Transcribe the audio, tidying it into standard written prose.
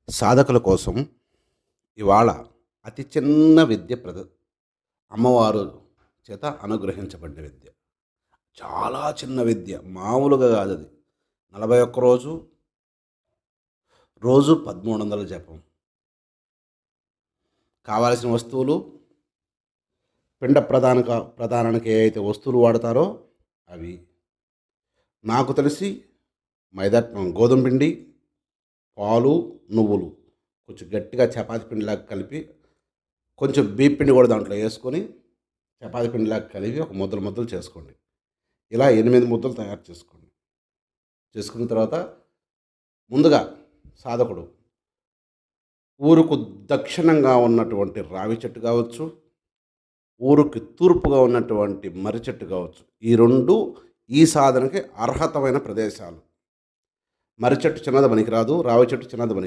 సాధకుల కోసం ఇవాళ అతి చిన్న విద్య అమ్మవారు చేత అనుగ్రహించబడిన విద్య. చాలా చిన్న విద్య. మామూలుగా కాదది. 41 రోజు, రోజు 1300 జపం. కావాల్సిన వస్తువులు పిండ ప్రదానానికి ఏ అయితే వస్తువులు వాడతారో అవి. నాకు తెలిసి గోధుమ పిండి, పాలు, నువ్వులు కొంచెం గట్టిగా చపాతీ పిండిలాగా కలిపి, కొంచెం బియ్యం పిండి కూడా దాంట్లో వేసుకొని చపాతీ పిండిలాగా కలిపి ఒక ముద్దలు ముద్దలు చేసుకోండి. ఇలా 8 ముద్దలు తయారు చేసుకోండి. చేసుకున్న తర్వాత ముందుగా సాధకుడు ఊరుకు దక్షిణంగా ఉన్నటువంటి రావి చెట్టు కావచ్చు, ఊరుకి తూర్పుగా ఉన్నటువంటి మర్రి చెట్టు కావచ్చు. ఈ 2 ఈ సాధనకి అర్హతమైన ప్రదేశాలు. మర్రి చెట్టు చిన్నది పనికిరాదు, రావి చెట్టు చిన్నది పనికి